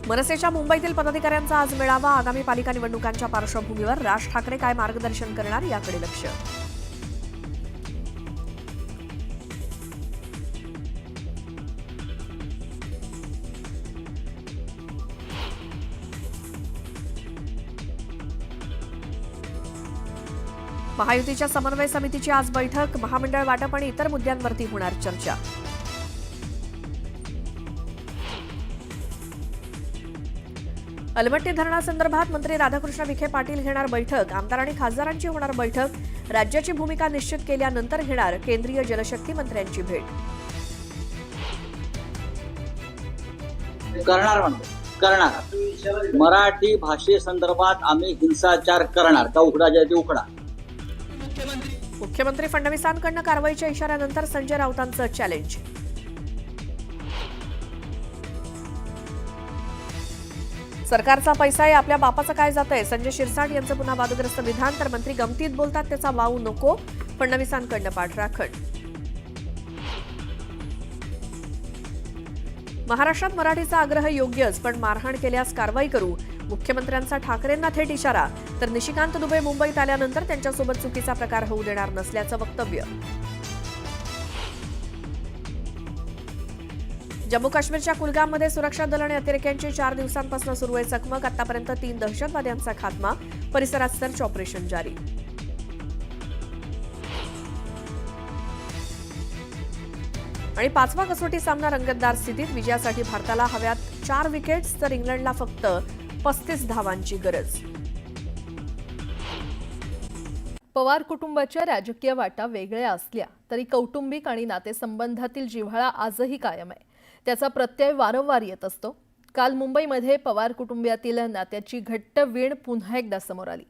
मनसेच्या मुंबईतील पदाधिकाऱ्यांचा आज मेळावा. आगामी पालिका निवडणुकांच्या पार्श्वभूमीवर राज ठाकरे काय मार्गदर्शन करणार याकडे लक्ष. महायुतीच्या समन्वय समितीची आज बैठक. महामंडळ वाटप आणि इतर मुद्द्यांवरती होणार चर्चा. अलमट्टी धरणासंदर्भात मंत्री राधाकृष्ण विखे पाटील घेणार बैठक. आमदार आणि खासदारांची होणार बैठक. राज्याची भूमिका निश्चित केल्यानंतर घेणार केंद्रीय जलशक्ती मंत्र्यांची भेट. करणार मराठी भाषेसंदर्भात आम्ही हिंसाचार करणार का उकडा ज्या उकडा. मुख्यमंत्री फडणवीसांकडून कारवाईच्या इशाऱ्यानंतर संजय राऊतांचं चॅलेंज. सरकारचा पैसा आहे, आपल्या बापाचं काय जातंय. संजय शिरसाट यांचं पुन्हा वादग्रस्त विधान. तर मंत्री गमतीत बोलतात त्याचा वाव नको. फडणवीसांकडून पाठराखण. महाराष्ट्रात मराठीचा आग्रह योग्यच, पण मारहाण केल्यास कारवाई करू. मुख्यमंत्र्यांचा ठाकरेंना थेट इशारा. तर निशिकांत दुबे मुंबईत आल्यानंतर त्यांच्यासोबत चुकीचा प्रकार होऊ देणार नसल्याचं वक्तव्य. जम्मू काश्मीरच्या कुलगाममध्ये सुरक्षा दल आणि अतिरेक्यांची 4 दिवसांपासून सुरू आहे चकमक. आतापर्यंत 3 दहशतवाद्यांचा खात्मा. परिसरात सर्च ऑपरेशन जारी. आणि 5वा कसोटी सामना रंगतदार स्थितीत. विजयासाठी भारताला हव्यात 4 विकेट्स, तर इंग्लंडला फक्त 35 धावांची गरज. पवार कुटुंबाच्या राजकीय वाटा वेगळ्या असल्या तरी कौटुंबिक आणि नातेसंबंधातील जिव्हाळा आजही कायम आहे. त्याचा प्रत्यय वारंवार येत असतो. काल मुंबईमध्ये पवार कुटुंबातील नात्याची घट्ट वीण पुन्हा एकदा समोर आली.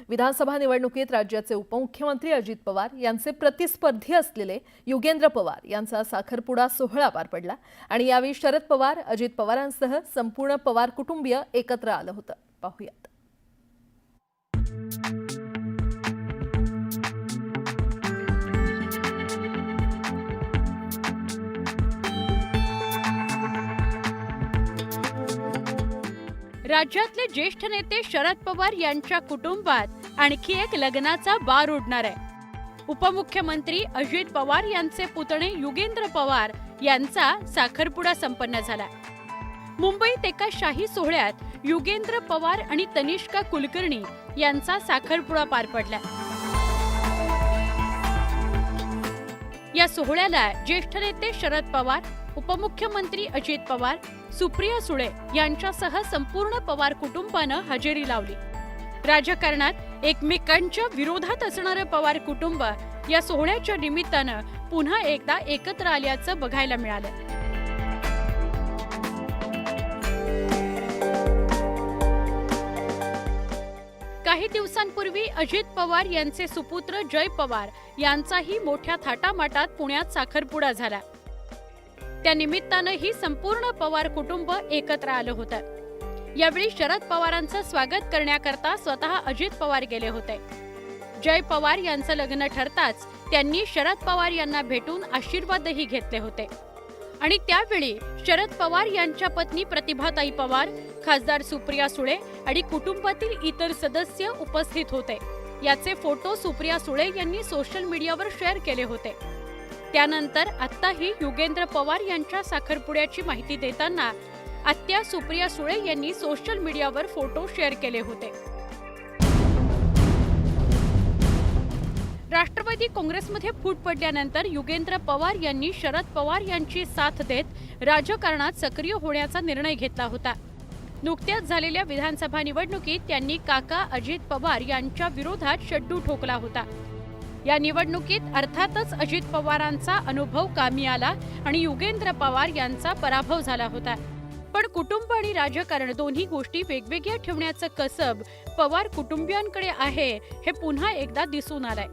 विधानसभा निवडणुकीत राज्याचे उपमुख्यमंत्री अजित पवार यांचे प्रतिस्पर्धी असलेले युगेंद्र पवार यांचा साखरपुडा सोहळा पार पडला आणि यावेळी शरद पवार, अजित पवारांसह संपूर्ण पवार कुटुंबीय एकत्र आलं होतं. पाहूयात. राज्यातले ज्येष्ठ नेते शरद पवार यांच्या कुटुंबात आणखी एक लग्नाचा बार उडणार आहे. उपमुख्यमंत्री अजित पवार यांचे पुतणे युगेंद्र पवार यांचा साखरपुडा संपन्न झाला. मुंबईत एका शाही सोहळ्यात युगेंद्र पवार आणि तनिष्का कुलकर्णी यांचा साखरपुडा पार पडला. या सोहळ्याला ज्येष्ठ नेते शरद पवार, उपमुख्यमंत्री अजित पवार, सुप्रिया सुळे यांच्यासह संपूर्ण पवार कुटुंबानं हजेरी लावली. राजकारणात एकमेकांच्या विरोधात असणारं पवार कुटुंब या सोहळ्याच्या निमित्तानं पुन्हा एकदा एकत्र आल्याचं बघायला मिळालं. काही दिवसांपूर्वी अजित पवार यांचे सुपुत्र जय पवार यांचाही मोठ्या थाटामाटात पुण्यात साखरपुडा झाला. त्या निमित्तानं ही संपूर्ण पवार कुटुंब एकत्र आलं होतं. यावेळी शरद पवारांचं स्वागत करण्याकरता स्वतः अजित पवार गेले होते. जय पवार यांचं लग्न ठरताच त्यांनी शरद पवार यांना भेटून आशीर्वादही घेतले होते. आणि त्यावेळी शरद पवार यांच्या पत्नी प्रतिभाताई पवार, खासदार सुप्रिया सुळे आणि कुटुंबातील इतर सदस्य उपस्थित होते. याचे फोटो सुप्रिया सुळे यांनी सोशल मीडियावर शेअर केले होते. त्यानंतर आत्ताही युगेंद्र पवार यांच्या साखरपुड्याची माहिती देताना आत्या सुप्रिया सुळे यांनी सोशल मीडियावर फोटो शेअर केले होते. राष्ट्रवादी काँग्रेसमध्ये फूट पडल्यानंतर युगेंद्र पवार यांनी शरद पवार यांची साथ देत राजकारणात सक्रिय होण्याचा निर्णय घेतला होता. नुकत्याच झालेल्या विधानसभा निवडणुकीत त्यांनी काका अजित पवार यांच्या विरोधात शड्डू ठोकला होता. या निवडणुकीत अर्थातच अजित पवारांचा अनुभव कामी आला आणि युगेंद्र पवार यांचा पराभव झाला होता. पण कुटुंब आणि राजकारण दोन्ही गोष्टी वेगवेगळ्या ठेवण्याचं कसब पवार कुटुंबियांकडे आहे हे पुन्हा एकदा दिसून आलंय.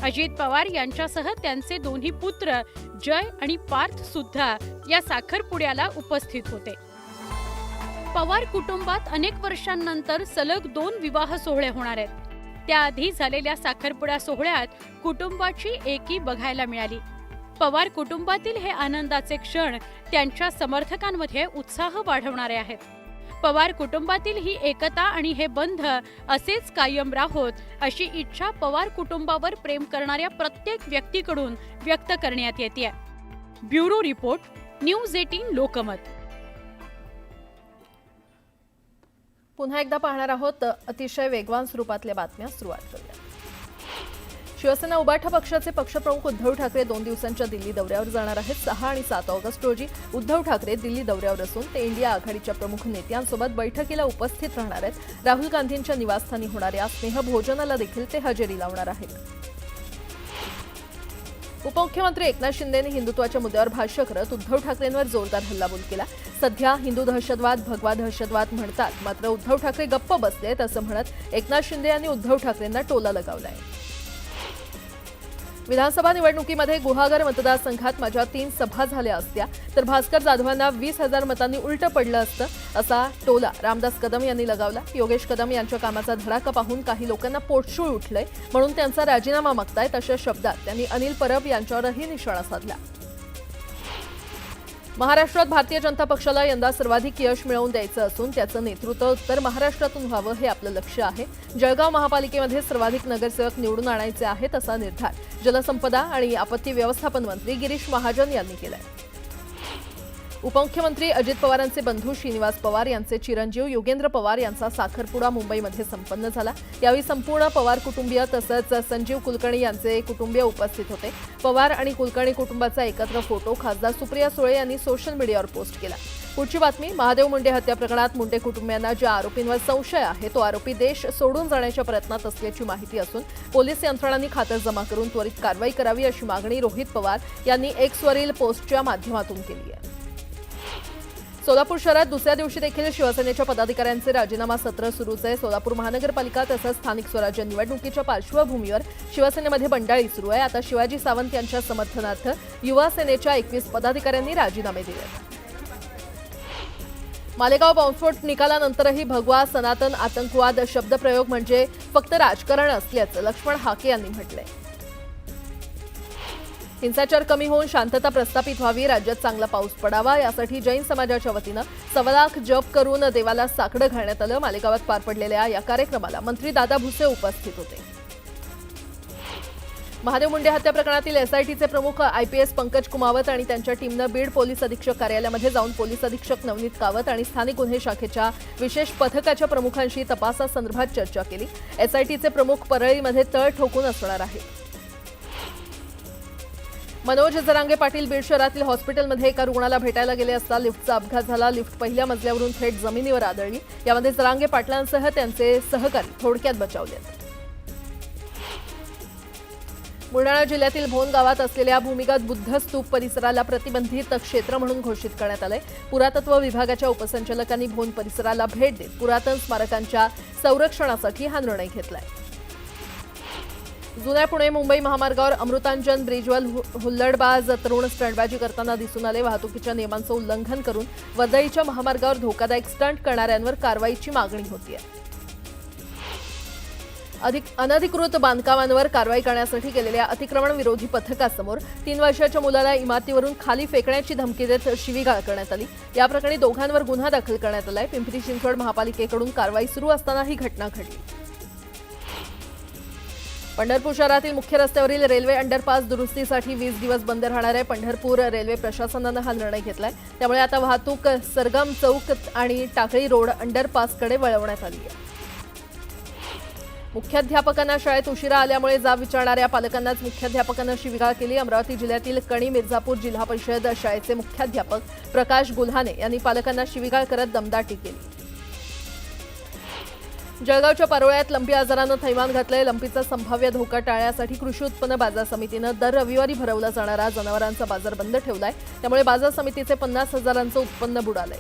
अजित पवार यांच्यासह त्यांचे दोन्ही पुत्र जय आणि पार्थ सुद्धा या साखरपुड्याला उपस्थित होते. पवार कुटुंबात अनेक वर्षांनंतर सलग 2 विवाह सोहळे होणार आहेत. त्याआधी झालेल्या साखरपुडा सोहळ्यात कुटुंबाची एकी बघायला मिळाली. पवार कुटुंबातील हे आनंदाचे क्षण त्यांच्या समर्थकांमध्ये उत्साह वाढवणारे आहेत. पवार कुटुंबातील ही एकता आणि हे बंध असेच कायम राहोत अशी इच्छा पवार कुटुंबावर प्रेम करणाऱ्या प्रत्येक व्यक्तीकडून व्यक्त करण्यात येते. Bureau report, news 18 Lokmat. पुन्हा एकदा पाहणार आहोत अतिशय वेगवान स्वरूपातल्या बातम्या. सुरुवात करूया. शिवसेना उबाठा पक्षाचे पक्षप्रमुख उद्धव ठाकरे 2 दिवसांच्या दिल्ली दौऱ्यावर जाणार आहेत. 6 आणि 7 ऑगस्ट रोजी उद्धव ठाकरे दिल्ली दौऱ्यावर असून ते इंडिया आघाडीच्या प्रमुख नेत्यांसोबत बैठकीला उपस्थित राहणार आहेत. राहुल गांधींच्या निवासस्थानी होणाऱ्या स्नेहभोजनाला देखील ते हजेरी लावणार आहेत. उपमुख्यमंत्री एकनाथ शिंदेंनी हिंदुत्वाच्या मुद्द्यावर भाष्य करत उद्धव ठाकरेंवर जोरदार हल्लाबोल केला. सध्या हिंदू दहशतवाद, भगवा दहशतवाद म्हणतात, मात्र उद्धव ठाकरे गप्प बसलेत असं म्हणत एकनाथ शिंदे यांनी उद्धव ठाकरेंना टोला लगावलाय. विधानसभा निवडणुकीमध्ये गुहागर मतदारसंघात माझ्या 3 सभा झाल्या असत्या तर भास्कर जाधवांना 20,000 मतांनी उलटं पडलं असतं असा टोला रामदास कदम यांनी लगावला. योगेश कदम यांच्या कामाचा धडाका पाहून काही लोकांना पोटशूळ उठलंय म्हणून त्यांचा राजीनामा मागतायत अशा शब्दात त्यांनी अनिल परब यांच्यावरही निशाणा साधला. महाराष्ट्रात भारतीय जनता पक्षाला यंदा सर्वाधिक यश मिळवून द्यायचं असून त्याचं नेतृत्व उत्तर महाराष्ट्रातून व्हावं हे आपलं लक्ष्य आहे. जळगाव महापालिकेमध्ये सर्वाधिक नगरसेवक निवडून आणायचे आहेत असा निर्धार जलसंपदा आणि आपत्ती व्यवस्थापन मंत्री गिरीश महाजन यांनी केलाय. उपमुख्यमंत्री अजित पवारांचे बंधू श्रीनिवास पवार यांचे चिरंजीव योगेंद्र पवार यांचा साखरपुडा मुंबईमध्ये संपन्न झाला. यावेळी संपूर्ण पवार कुटुंबीय तसंच संजीव कुलकर्णी यांचे कुटुंबीय उपस्थित होते. पवार आणि कुलकर्णी कुटुंबाचा एकत्र फोटो खासदार सुप्रिया सुळे यांनी सोशल मीडियावर पोस्ट केला. पुढची बातमी. महादेव मुंडे हत्या प्रकरणात मुंडे कुटुंबियांना ज्या आरोपींवर संशय आहे तो आरोपी देश सोडून जाण्याच्या प्रयत्नात असल्याची माहिती असून पोलीस यंत्रणांनी खातरजमा करून त्वरित कारवाई करावी अशी मागणी रोहित पवार यांनी एक्सवरील पोस्टच्या माध्यमातून केली आहे. सोलापूर शहरात दुसऱ्या दिवशी देखील शिवसेनेच्या पदाधिकाऱ्यांचे राजीनामा सत्र सुरूच आहे. सोलापूर महानगरपालिका तसंच स्थानिक स्वराज्य निवडणुकीच्या पार्श्वभूमीवर शिवसेनेमध्ये बंडाळी सुरू आहे. आता शिवाजी सावंत यांच्या समर्थनार्थ युवा सेनेच्या 21 पदाधिकाऱ्यांनी राजीनामे दिले. मालेगाव बॉम्बस्फोट निकालानंतरही भगवा सनातन आतंकवाद शब्दप्रयोग म्हणजे फक्त राजकारण असल्याचं लक्ष्मण हाके यांनी म्हटलंय. हिंसाचार कमी होऊन शांतता प्रस्थापित व्हावी, राज्यात चांगला पाऊस पडावा यासाठी जैन समाजाच्या वतीनं 1.25 लाख जप करून देवाला साकडं घालण्यात आलं. मालेगावात पार पडलेल्या या कार्यक्रमाला मंत्री दादा भुसे उपस्थित होते. महादेव मुंडे हत्या प्रकरणातील एसआयटीचे प्रमुख IPS पंकज कुमावत आणि त्यांच्या टीमनं बीड पोलीस अधीक्षक कार्यालयामध्ये जाऊन पोलीस अधीक्षक नवनीत कावत आणि स्थानिक गुन्हे शाखेच्या विशेष पथकाच्या प्रमुखांशी तपासासंदर्भात चर्चा केली. एसआयटीचे प्रमुख परळीमध्ये तळ ठोकून असणार आहेत. मनोज जरांगे पाटील बीड शहरातील हॉस्पिटलमध्ये एका रुग्णाला भेटायला गेले असता लिफ्टचा अपघात झाला. लिफ्ट पहिल्या मजल्यावरून थेट जमिनीवर आदळली. यामध्ये जरांगे पाटलांसह त्यांचे सहकारी थोडक्यात बचावलेत. बुलढाणा जिल्ह्यातील भोन गावात असलेल्या भूमिगत बुद्ध स्तूप परिसराला प्रतिबंधित क्षेत्र म्हणून घोषित करण्यात आलंय. पुरातत्व विभागाच्या उपसंचालकांनी भोन परिसराला भेट देत पुरातन स्मारकांच्या संरक्षणासाठी हा निर्णय घेतलाय. जुन्या पुणे मुंबई महामार्गावर अमृतांजन ब्रिजवर हुल्लडबाज तरुण स्टंटबाजी करताना दिसून आले. वाहतुकीच्या नियमांचं उल्लंघन करून वर्दळीच्या महामार्गावर धोकादायक स्टंट करणाऱ्यांवर कारवाईची मागणी होती आहे. अनधिकृत बांधकामांवर कारवाई करण्यासाठी गेलेल्या अतिक्रमण विरोधी पथकासमोर 3 वर्षाच्या मुलाला इमारतीवरून खाली फेकण्याची धमकी देत शिवीगाळ करण्यात आली. या प्रकरणी दोघांवर गुन्हा दाखल करण्यात आलाय. पिंपरी चिंचवड महापालिकेकडून कारवाई सुरू असताना ही घटना घडली. पंढरपूर शहरातील मुख्य रस्त्यावरील रेल्वे अंडरपास दुरुस्तीसाठी 20 दिवस बंद राहणार आहे. पंढरपूर रेल्वे प्रशासनानं हा निर्णय घेतलाय. त्यामुळे आता वाहतूक सरगम चौक आणि टाकळी रोड अंडरपासकडे वळवण्यात आली आहे. मुख्याध्यापकांना शाळेत उशिरा आल्यामुळे जाब विचारणाऱ्या पालकांनाच मुख्याध्यापकांना शिवीगाळ केली. अमरावती जिल्ह्यातील कणी मिर्झापूर जिल्हा परिषद शाळेचे मुख्याध्यापक प्रकाश गुल्हाने यांनी पालकांना शिवीगाळ करत दमदाटी केली. जळगावच्या पारोळ्यात लंपी आजारानं थैमान घातलंय. लंपीचा संभाव्य धोका टाळण्यासाठी कृषी उत्पन्न बाजार समितीनं दर रविवारी भरवला जाणारा जनावरांचा बाजार बंद ठेवलाय. त्यामुळे बाजार समितीचे 50,000चं उत्पन्न बुडालंय.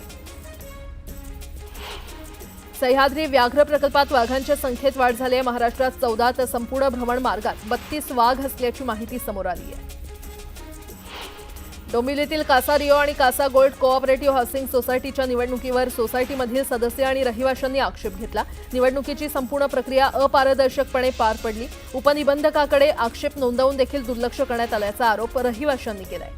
सह्याद्री व्याघ्र प्रकल्पात वाघांच्या संख्येत वाढ झाली आहे. महाराष्ट्रात 14 तर संपूर्ण भ्रमण मार्गात 32 वाघ असल्याची माहिती समोर आली आहे. डोंबिवलीतील कासा रिओ आणि कासा गोल्ड कोऑपरेटिव्ह हाऊसिंग सोसायटीच्या निवडणुकीवर सोसायटीमधील सदस्य आणि रहिवाशांनी आक्षेप घेतला. निवडणुकीची संपूर्ण प्रक्रिया अपारदर्शकपणे पार पडली. उपनिबंधकाकडे आक्षेप नोंदवून देखील दुर्लक्ष करण्यात आल्याचा आरोप रहिवाशांनी केलाय.